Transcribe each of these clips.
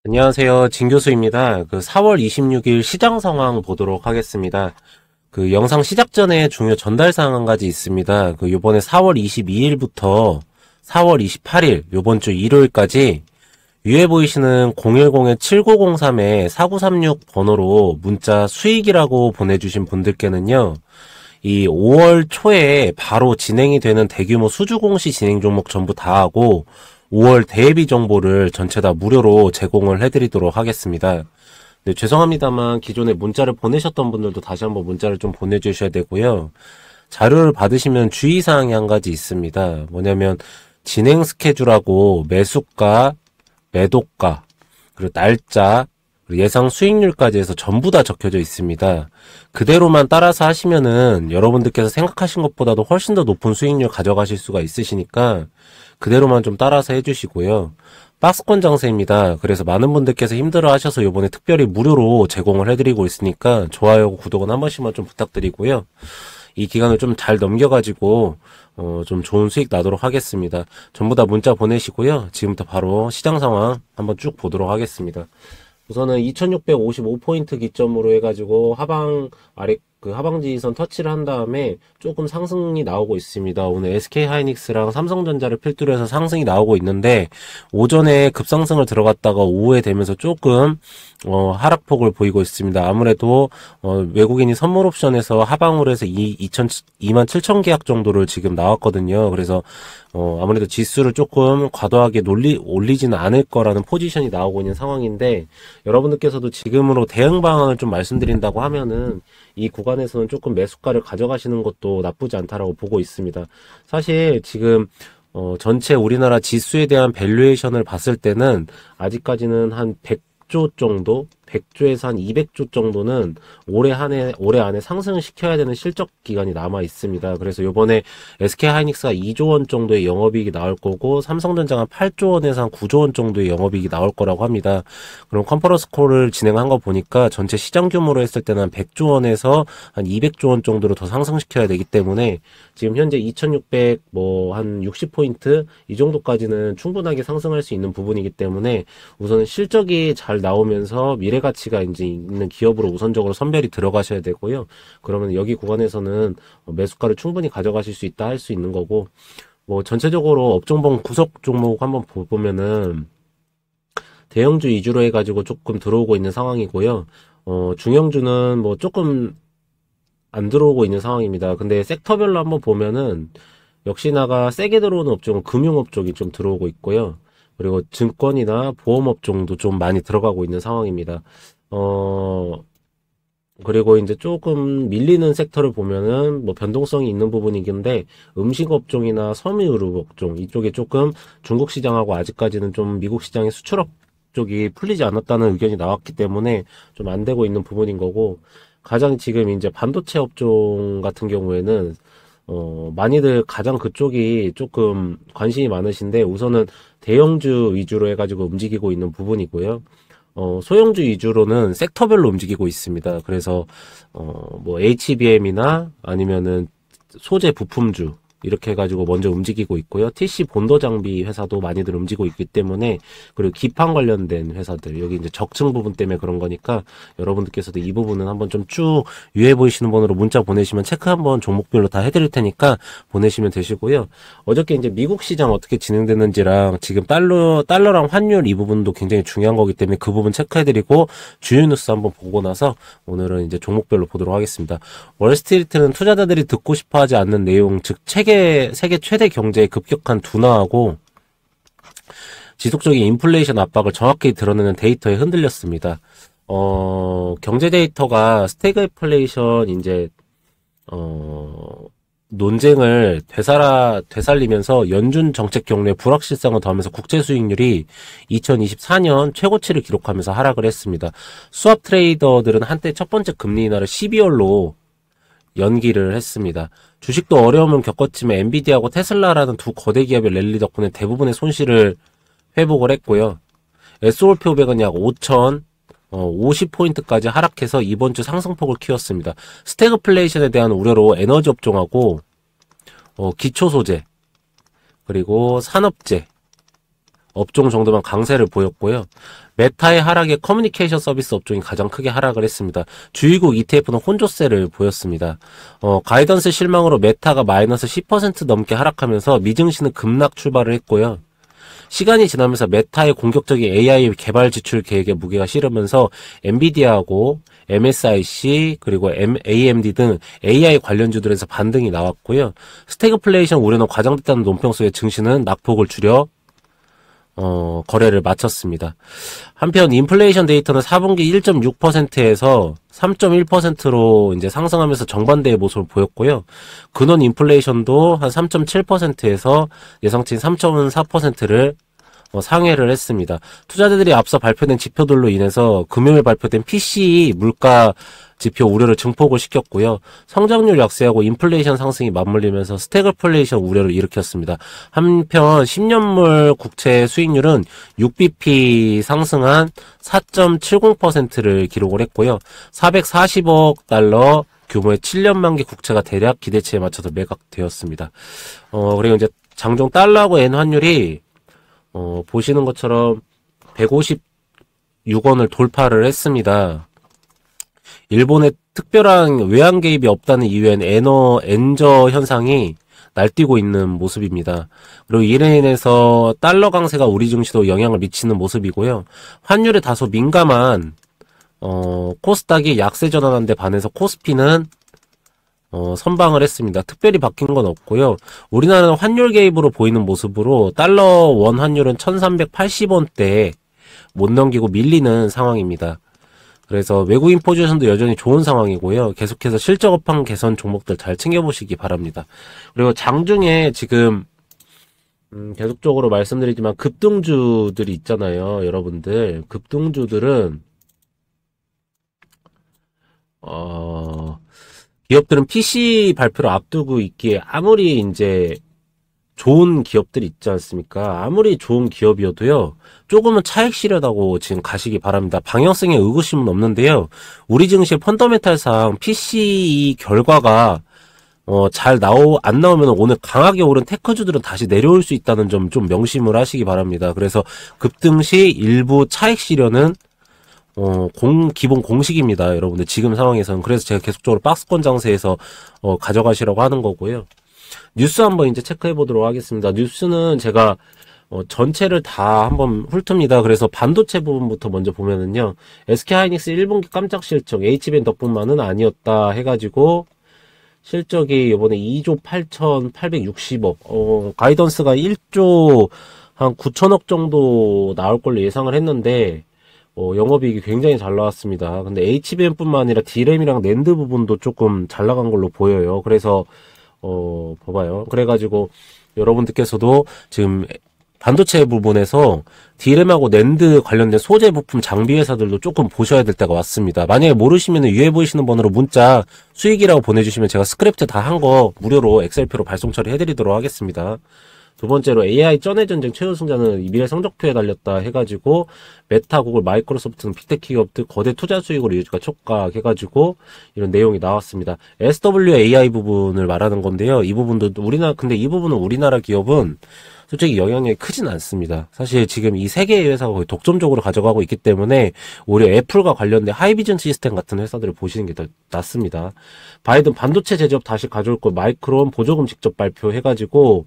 안녕하세요. 진 교수입니다. 4월 26일 시장 상황 보도록 하겠습니다. 영상 시작 전에 중요 전달 사항 한 가지 있습니다. 요번에 4월 22일부터 4월 28일, 요번 주 일요일까지 위에 보이시는 010-7903-4936 번호로 문자 수익이라고 보내주신 분들께는요, 이 5월 초에 바로 진행이 되는 대규모 수주 공시 진행 종목 전부 다 하고 5월 대비 정보를 전체 다 무료로 제공을 해드리도록 하겠습니다. 네, 죄송합니다만 기존에 문자를 보내셨던 분들도 다시 한번 문자를 좀 보내주셔야 되고요. 자료를 받으시면 주의사항이 한 가지 있습니다. 뭐냐면 진행 스케줄하고 매수가, 매도가, 그리고 날짜, 그리고 예상 수익률까지 해서 전부 다 적혀져 있습니다. 그대로만 따라서 하시면은 여러분들께서 생각하신 것보다도 훨씬 더 높은 수익률 가져가실 수가 있으시니까 그대로만 좀 따라서 해주시고요. 박스권 장세입니다. 그래서 많은 분들께서 힘들어 하셔서 요번에 특별히 무료로 제공을 해드리고 있으니까 좋아요, 구독은 한 번씩만 좀 부탁드리고요. 이 기간을 좀 잘 넘겨가지고 좀 좋은 수익 나도록 하겠습니다. 전부 다 문자 보내시고요. 지금부터 바로 시장 상황 한번 쭉 보도록 하겠습니다. 우선은 2655포인트 기점으로 해가지고 하방 아래 하방 지지선 터치를 한 다음에 조금 상승이 나오고 있습니다. 오늘 SK하이닉스랑 삼성전자를 필두로 해서 상승이 나오고 있는데 오전에 급상승을 들어갔다가 오후에 되면서 조금 하락폭을 보이고 있습니다. 아무래도 외국인이 선물 옵션에서 하방으로 해서 27,000 계약 정도를 지금 나왔거든요. 그래서 아무래도 지수를 조금 과도하게 올리지는 않을 거라는 포지션이 나오고 있는 상황인데 여러분들께서도 지금으로 대응 방안을 좀 말씀드린다고 하면은 이 구간에서는 조금 매수가를 가져가시는 것도 나쁘지 않다라고 보고 있습니다. 사실 지금 전체 우리나라 지수에 대한 밸류에이션을 봤을 때는 아직까지는 한 100조 정도, 100조에서 한 200조 정도는 올해 안에 상승을 시켜야 되는 실적 기간이 남아 있습니다. 그래서 요번에 SK하이닉스가 2조 원 정도의 영업이익이 나올 거고 삼성전자가 8조 원에서 한 9조 원 정도의 영업이익이 나올 거라고 합니다. 그럼 컨퍼런스 콜을 진행한 거 보니까 전체 시장 규모로 했을 때는 한 100조 원에서 한 200조 원 정도로 더 상승시켜야 되기 때문에 지금 현재 2600 한 60포인트 이 정도까지는 충분하게 상승할 수 있는 부분이기 때문에 우선 실적이 잘 나오면서 미래 가치가 이제 있는 기업으로 우선적으로 선별이 들어가셔야 되고요. 그러면 여기 구간에서는 매수가를 충분히 가져가실 수 있다 할 수 있는 거고, 전체적으로 업종별 구석 종목 한번 보면은 대형주 위주로 해가지고 조금 들어오고 있는 상황이고요. 중형주는 조금 안 들어오고 있는 상황입니다. 근데 섹터별로 한번 보면은 역시나가 세게 들어오는 업종은 금융업 쪽이 좀 들어오고 있고요. 그리고 증권이나 보험업종도 좀 많이 들어가고 있는 상황입니다. 그리고 이제 조금 밀리는 섹터를 보면은 변동성이 있는 부분이긴데 음식업종이나 섬유유럽업종 이쪽에 조금 중국 시장하고 아직까지는 좀 미국 시장의 수출업 쪽이 풀리지 않았다는 의견이 나왔기 때문에 좀 안 되고 있는 부분인 거고 가장 지금 이제 반도체 업종 같은 경우에는 많이들 가장 그쪽이 조금 관심이 많으신데 우선은 대형주 위주로 해가지고 움직이고 있는 부분이고요. 소형주 위주로는 섹터별로 움직이고 있습니다. 그래서 HBM이나 아니면은 소재 부품주 이렇게 해가지고 먼저 움직이고 있고요. TC 본도 장비 회사도 많이들 움직이고 있기 때문에 그리고 기판 관련된 회사들 여기 이제 적층 부분 때문에 그런 거니까 여러분들께서도 이 부분은 한번 좀 쭉 위에 보이시는 번호로 문자 보내시면 체크 한번 종목별로 다 해드릴 테니까 보내시면 되시고요. 어저께 이제 미국 시장 어떻게 진행되는지랑 지금 달러랑 환율 이 부분도 굉장히 중요한 거기 때문에 그 부분 체크해드리고 주요 뉴스 한번 보고 나서 오늘은 이제 종목별로 보도록 하겠습니다. 월스트리트는 투자자들이 듣고 싶어하지 않는 내용 즉 세계 최대 경제의 급격한 둔화하고 지속적인 인플레이션 압박을 정확히 드러내는 데이터에 흔들렸습니다. 경제 데이터가 스태그플레이션 이제 논쟁을 되살리면서 연준 정책 경로에 불확실성을 더하면서 국채 수익률이 2024년 최고치를 기록하면서 하락을 했습니다. 수합 트레이더들은 한때 첫 번째 금리 인하를 12월로 연기를 했습니다. 주식도 어려움을 겪었지만 엔비디아하고 테슬라라는 두 거대 기업의 랠리 덕분에 대부분의 손실을 회복을 했고요. S&P 500은 약 50포인트까지 하락해서 이번 주 상승폭을 키웠습니다. 스태그플레이션에 대한 우려로 에너지 업종하고 기초 소재 그리고 산업재 업종 정도만 강세를 보였고요. 메타의 하락에 커뮤니케이션 서비스 업종이 가장 크게 하락을 했습니다. 주의국 ETF는 혼조세를 보였습니다. 가이던스 실망으로 메타가 마이너스 10% 넘게 하락하면서 미증시는 급락 출발을 했고요. 시간이 지나면서 메타의 공격적인 AI 개발 지출 계획에 무게가 실으면서 엔비디아하고 MSIC 그리고 AMD 등 AI 관련주들에서 반등이 나왔고요. 스태그플레이션 우려는 과장됐다는 논평 속에 증시는 낙폭을 줄여 거래를 마쳤습니다. 한편 인플레이션 데이터는 4분기 1.6%에서 3.1%로 이제 상승하면서 정반대의 모습을 보였고요. 근원 인플레이션도 한 3.7%에서 예상치인 3.4%를 상회를 했습니다. 투자자들이 앞서 발표된 지표들로 인해서 금요일 발표된 PCE 물가 지표 우려를 증폭을 시켰고요. 성장률 약세하고 인플레이션 상승이 맞물리면서 스태그플레이션 우려를 일으켰습니다. 한편 10년물 국채 수익률은 6bp 상승한 4.70%를 기록을 했고요. 440억 달러 규모의 7년 만기 국채가 대략 기대치에 맞춰서 매각되었습니다. 그리고 이제 장중 달러하고 엔 환율이 보시는 것처럼 156원을 돌파를 했습니다. 일본의 특별한 외환 개입이 없다는 이유엔 엔저 현상이 날뛰고 있는 모습입니다. 그리고 이에 인해서 달러 강세가 우리 증시도 영향을 미치는 모습이고요. 환율에 다소 민감한 코스닥이 약세 전환한 데 반해서 코스피는 선방을 했습니다. 특별히 바뀐 건 없고요. 우리나라는 환율 개입으로 보이는 모습으로 달러 원 환율은 1380원대에 못 넘기고 밀리는 상황입니다. 그래서 외국인 포지션도 여전히 좋은 상황이고요. 계속해서 실적 업황 개선 종목들 잘 챙겨보시기 바랍니다. 그리고 장중에 지금 계속적으로 말씀드리지만 급등주들이 있잖아요. 여러분들 급등주들은 기업들은 PC 발표를 앞두고 있기에 아무리 이제 좋은 기업들이 있지 않습니까? 아무리 좋은 기업이어도요, 조금은 차익 실현하고 지금 가시기 바랍니다. 방향성에 의구심은 없는데요, 우리 증시의 펀더멘탈상 PCE 결과가 안 나오면 오늘 강하게 오른 테크주들은 다시 내려올 수 있다는 점 좀 명심을 하시기 바랍니다. 그래서 급등 시 일부 차익 실현은 기본 공식입니다. 여러분들 지금 상황에서는. 그래서 제가 계속적으로 박스권 장세에서 가져가시라고 하는 거고요. 뉴스 한번 이제 체크해 보도록 하겠습니다. 뉴스는 제가 전체를 다 한번 훑습니다. 그래서 반도체 부분부터 먼저 보면은요. SK하이닉스 1분기 깜짝 실적 HBM 덕분만은 아니었다 해가지고 실적이 이번에 2조 8,860억 가이던스가 1조 한 9천억 정도 나올 걸로 예상을 했는데 영업이익이 굉장히 잘 나왔습니다. 근데 HBM뿐만 아니라 D램이랑 낸드 부분도 조금 잘 나간 걸로 보여요. 그래서 봐봐요. 그래가지고 여러분들께서도 지금 반도체 부분에서 D램하고 낸드 관련된 소재 부품 장비 회사들도 조금 보셔야 될 때가 왔습니다. 만약에 모르시면 위에 보이시는 번호로 문자 수익이라고 보내주시면 제가 스크립트 다 한 거 무료로 엑셀표로 발송 처리해드리도록 하겠습니다. 두 번째로 AI 쩐의 전쟁 최우승자는 미래 성적표에 달렸다 해가지고 메타, 구글, 마이크로소프트는 빅테크 기업들 거대 투자 수익으로 유지가 촉각 해가지고 이런 내용이 나왔습니다. SWAI 부분을 말하는 건데요. 이 부분도 근데 이 부분은 우리나라 기업은 솔직히 영향력이 크진 않습니다. 사실 지금 이 세 개의 회사가 거의 독점적으로 가져가고 있기 때문에 오히려 애플과 관련된 하이비전 시스템 같은 회사들을 보시는 게 더 낫습니다. 바이든 반도체 제조업 다시 가져올 거 마이크론 보조금 직접 발표해가지고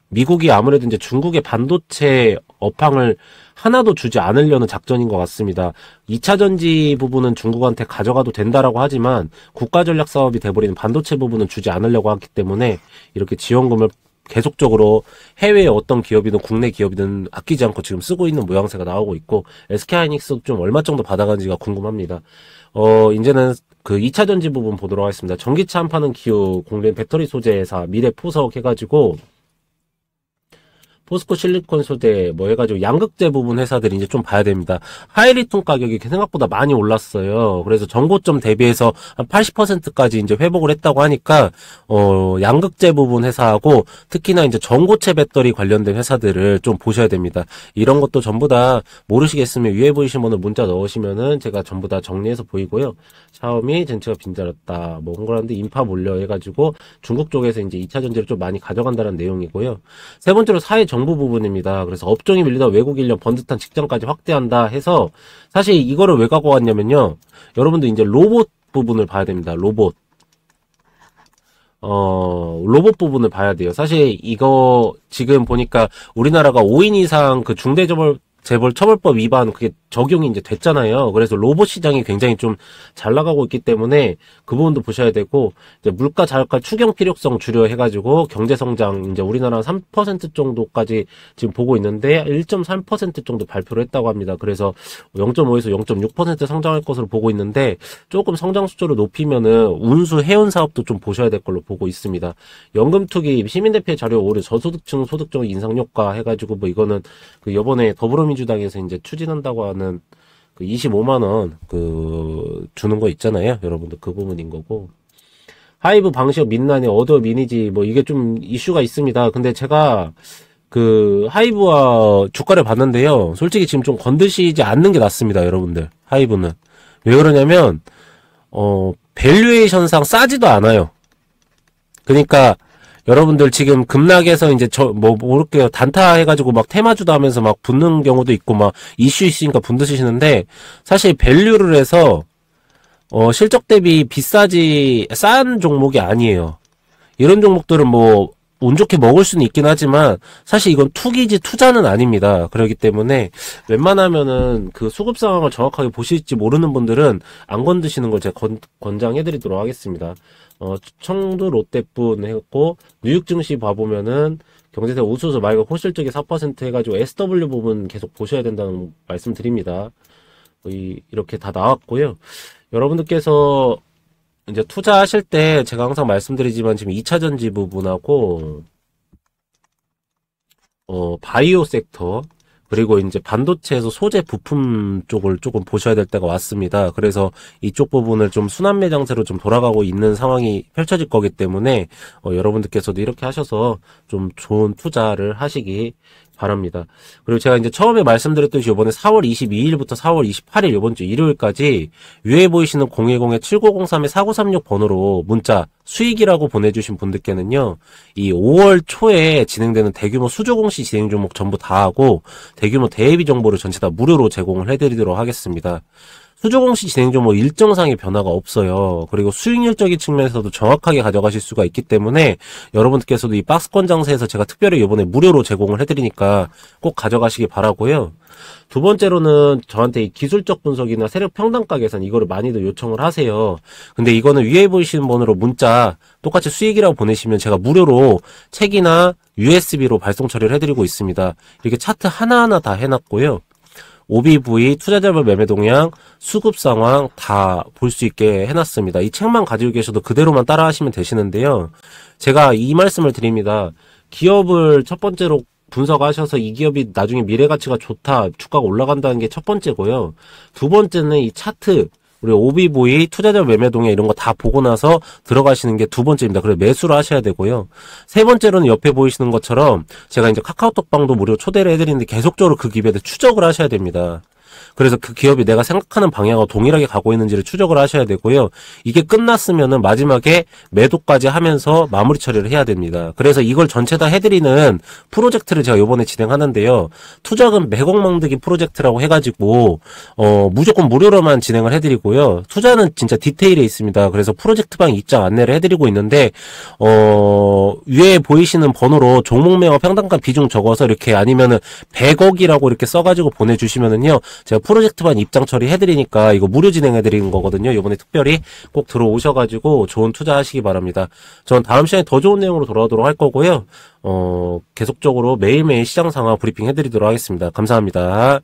미국이 아무래도 이제 중국의 반도체 업황을 하나도 주지 않으려는 작전인 것 같습니다. 2차 전지 부분은 중국한테 가져가도 된다라고 하지만 국가 전략 사업이 돼버리는 반도체 부분은 주지 않으려고 하기 때문에 이렇게 지원금을 계속적으로 해외의 어떤 기업이든 국내 기업이든 아끼지 않고 지금 쓰고 있는 모양새가 나오고 있고 SK하이닉스도 좀 얼마 정도 받아가는지가 궁금합니다. 이제는 그 2차 전지 부분 보도록 하겠습니다. 전기차 안 파는 기후 공린 배터리 소재사 미래 포석 해가지고 포스코 실리콘 소재 뭐 해가지고 양극재 부분 회사들이 이제 좀 봐야 됩니다. 하이리튬 가격이 생각보다 많이 올랐어요. 그래서 전고점 대비해서 한 80%까지 이제 회복을 했다고 하니까 양극재 부분 회사하고 특히나 이제 전고체 배터리 관련된 회사들을 좀 보셔야 됩니다. 이런 것도 전부 다 모르시겠으면 위에 보이신 분을 문자 넣으시면은 제가 전부 다 정리해서 보이고요. 샤오미 젠츠가 빈자랐다. 뭐 홍보라는데 인파 몰려 해가지고 중국 쪽에서 이제 2차 전지를 좀 많이 가져간다는 내용이고요. 세 번째로 사회 정부 부분입니다. 그래서 업종이 밀리다 외국 인력 번듯한 직장까지 확대한다 해서 사실 이거를 왜 갖고 왔냐면요. 여러분들 이제 로봇 부분을 봐야 됩니다. 로봇 부분을 봐야 돼요. 사실 이거 지금 보니까 우리나라가 5인 이상 그 재벌 처벌법 위반 그게 적용이 이제 됐잖아요. 그래서 로봇 시장이 굉장히 좀 잘 나가고 있기 때문에 그 부분도 보셔야 되고, 이제 물가 자극과 추경 필요성 주려해가지고 경제 성장 이제 우리나라 3% 정도까지 지금 보고 있는데 1.3% 정도 발표를 했다고 합니다. 그래서 0.5에서 0.6% 성장할 것으로 보고 있는데 조금 성장 수조를 높이면은 운수 해운 사업도 좀 보셔야 될 걸로 보고 있습니다. 연금 투기 시민대표 자료 오류 저소득층 소득적 인상 효과 해가지고 뭐 이거는 그 이번에 더불어민주당에서 이제 추진한다고 하는 그 25만원 주는 거 있잖아요. 여러분들 그 부분인 거고. 하이브 방시혁 민란이 어더 미니지 뭐 이게 좀 이슈가 있습니다. 근데 제가 그 하이브와 주가를 봤는데요. 솔직히 지금 좀 건드시지 않는 게 낫습니다. 여러분들. 하이브는. 왜 그러냐면 밸류에이션상 싸지도 않아요. 그러니까 여러분들 지금 급락해서 이제 모를게요. 단타 해가지고 막 테마주도 하면서 막 붙는 경우도 있고 막 이슈 있으니까 분드시는데 사실 밸류를 해서 실적 대비 싼 종목이 아니에요. 이런 종목들은 뭐 운 좋게 먹을 수는 있긴 하지만 사실 이건 투기지 투자는 아닙니다. 그렇기 때문에 웬만하면은 그 수급 상황을 정확하게 보실지 모르는 분들은 안 건드시는 걸 제가 권장해드리도록 하겠습니다. 청도 롯데뿐 했고 뉴욕 증시 봐보면은 경제세 우수수 말고 호실적이 4% 해가지고 SW 부분 계속 보셔야 된다는 말씀 드립니다. 이렇게 다 나왔고요. 여러분들께서 이제 투자하실 때 제가 항상 말씀드리지만 지금 2차전지 부분하고 바이오 섹터 그리고 이제 반도체에서 소재 부품 쪽을 조금 보셔야 될 때가 왔습니다. 그래서 이쪽 부분을 좀 순환매 장세로 좀 돌아가고 있는 상황이 펼쳐질 거기 때문에 여러분들께서도 이렇게 하셔서 좀 좋은 투자를 하시기 바랍니다. 그리고 제가 이제 처음에 말씀드렸듯이 이번에 4월 22일부터 4월 28일 이번 주 일요일까지 위에 보이시는 010-7903-4936 번호로 문자 수익이라고 보내주신 분들께는요, 이 5월 초에 진행되는 대규모 수조공시 진행 종목 전부 다 하고 대규모 대예비 정보를 전체 다 무료로 제공을 해드리도록 하겠습니다. 수조공시 진행 종목 일정상의 변화가 없어요. 그리고 수익률적인 측면에서도 정확하게 가져가실 수가 있기 때문에 여러분들께서도 이 박스권 장세에서 제가 특별히 이번에 무료로 제공을 해드리니까 꼭 가져가시기 바라고요. 두 번째로는 저한테 이 기술적 분석이나 세력 평단가 계산 이거를 많이들 요청을 하세요. 근데 이거는 위에 보이시는 번호로 문자 똑같이 수익이라고 보내시면 제가 무료로 책이나 USB로 발송 처리를 해드리고 있습니다. 이렇게 차트 하나하나 다 해놨고요. OBV, 투자자별 매매 동향, 수급 상황 다 볼 수 있게 해놨습니다. 이 책만 가지고 계셔도 그대로만 따라 하시면 되시는데요. 제가 이 말씀을 드립니다. 기업을 첫 번째로 분석하셔서 이 기업이 나중에 미래가치가 좋다, 주가가 올라간다는 게 첫 번째고요. 두 번째는 이 차트, 우리 OBV, 투자자 매매 동향 이런 거 다 보고 나서 들어가시는 게 두 번째입니다. 그래서 매수를 하셔야 되고요. 세 번째로는 옆에 보이시는 것처럼 제가 이제 카카오톡방도 무료 초대를 해드리는데 계속적으로 그 기업에 대해 추적을 하셔야 됩니다. 그래서 그 기업이 내가 생각하는 방향과 동일하게 가고 있는지를 추적을 하셔야 되고요. 이게 끝났으면은 마지막에 매도까지 하면서 마무리 처리를 해야 됩니다. 그래서 이걸 전체 다 해드리는 프로젝트를 제가 이번에 진행하는데요. 투자금 100억 만들기 프로젝트라고 해가지고 무조건 무료로만 진행을 해드리고요. 투자는 진짜 디테일에 있습니다. 그래서 프로젝트방 입장 안내를 해드리고 있는데 위에 보이시는 번호로 종목명과 평단가 비중 적어서 이렇게 아니면은 100억이라고 이렇게 써가지고 보내주시면은요. 제가 프로젝트반 입장 처리해드리니까 이거 무료 진행해드리는 거거든요. 이번에 특별히 꼭 들어오셔가지고 좋은 투자하시기 바랍니다. 전 다음 시간에 더 좋은 내용으로 돌아오도록 할 거고요. 계속적으로 매일매일 시장 상황 브리핑 해드리도록 하겠습니다. 감사합니다.